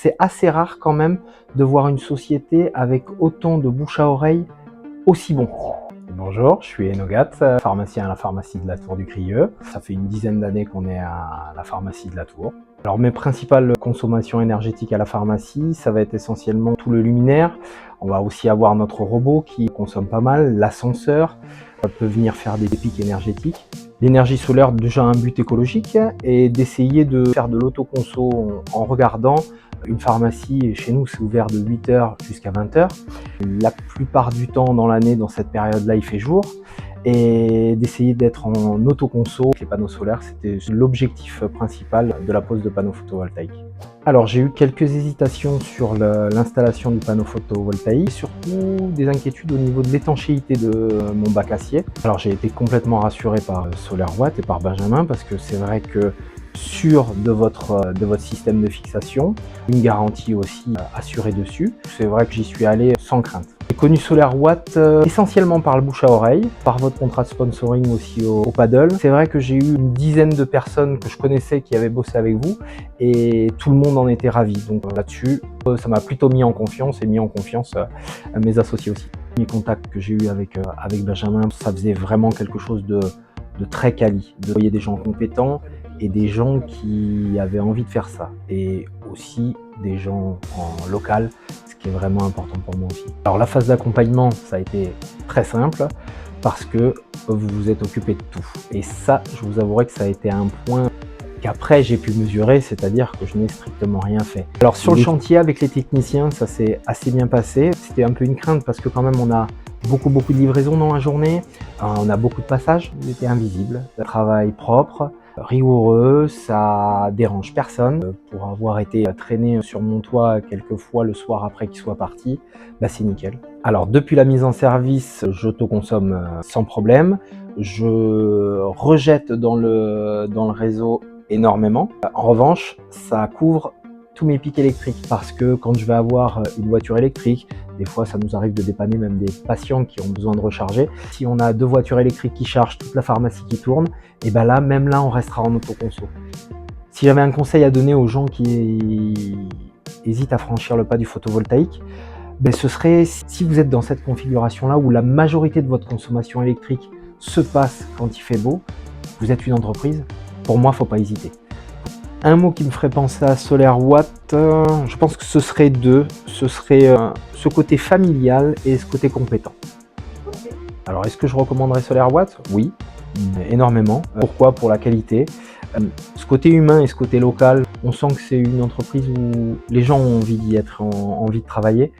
C'est assez rare quand même de voir une société avec autant de bouche à oreille aussi bon. Bonjour, je suis Enogat, pharmacien à la pharmacie de la Tour du Crieux. Ça fait une dizaine d'années qu'on est à la pharmacie de la Tour. Alors mes principales consommations énergétiques à la pharmacie, ça va être essentiellement tout le luminaire. On va aussi avoir notre robot qui consomme pas mal, l'ascenseur peut venir faire des pics énergétiques. L'énergie solaire déjà un but écologique et d'essayer de faire de l'autoconso en regardant. Une pharmacie, chez nous, c'est ouvert de 8h jusqu'à 20h. La plupart du temps dans l'année, dans cette période-là, il fait jour. Et d'essayer d'être en autoconso. Les panneaux solaires, c'était l'objectif principal de la pose de panneaux photovoltaïques. Alors j'ai eu quelques hésitations sur l'installation du panneau photovoltaïque, et surtout des inquiétudes au niveau de l'étanchéité de mon bac acier. Alors j'ai été complètement rassuré par SolarWatt et par Benjamin parce que c'est vrai que sûr de votre système de fixation, une garantie aussi assurée dessus. C'est vrai que j'y suis allé sans crainte. J'ai connu SolarWatt essentiellement par le bouche à oreille, par votre contrat de sponsoring aussi au paddle. C'est vrai que j'ai eu une dizaine de personnes que je connaissais qui avaient bossé avec vous et tout le monde en était ravi. Donc là-dessus, ça m'a plutôt mis en confiance et mis en confiance mes associés aussi. Les contacts que j'ai eu avec Benjamin, ça faisait vraiment quelque chose de très quali. Vous voyez des gens compétents et des gens qui avaient envie de faire ça. Et aussi des gens en local, ce qui est vraiment important pour moi aussi. Alors la phase d'accompagnement, ça a été très simple parce que vous vous êtes occupé de tout. Et ça, je vous avouerai que ça a été un point qu'après j'ai pu mesurer, c'est-à-dire que je n'ai strictement rien fait. Alors sur le chantier avec les techniciens, ça s'est assez bien passé. C'était un peu une crainte parce que quand même on a beaucoup de livraisons dans la journée, on a beaucoup de passages, c'était invisible. Le travail propre, rigoureux, ça dérange personne. Pour avoir été traîné sur mon toit quelques fois le soir après qu'il soit parti, bah c'est nickel. Alors depuis la mise en service, j'autoconsomme sans problème. Je rejette dans le réseau énormément. En revanche, ça couvre tous mes pics électriques parce que quand je vais avoir une voiture électrique, des fois ça nous arrive de dépanner même des patients qui ont besoin de recharger. Si on a 2 voitures électriques qui chargent, toute la pharmacie qui tourne, et ben là, même là, on restera en autoconso. Si j'avais un conseil à donner aux gens qui hésitent à franchir le pas du photovoltaïque, ben ce serait si vous êtes dans cette configuration-là où la majorité de votre consommation électrique se passe quand il fait beau, vous êtes une entreprise, pour moi, il ne faut pas hésiter. Un mot qui me ferait penser à SolarWatt, je pense que ce serait deux. Ce serait ce côté familial et ce côté compétent. Alors, est-ce que je recommanderais SolarWatt? Oui, énormément. Pourquoi? Pour la qualité. Ce côté humain et ce côté local, on sent que c'est une entreprise où les gens ont envie d'y être, ont envie de travailler.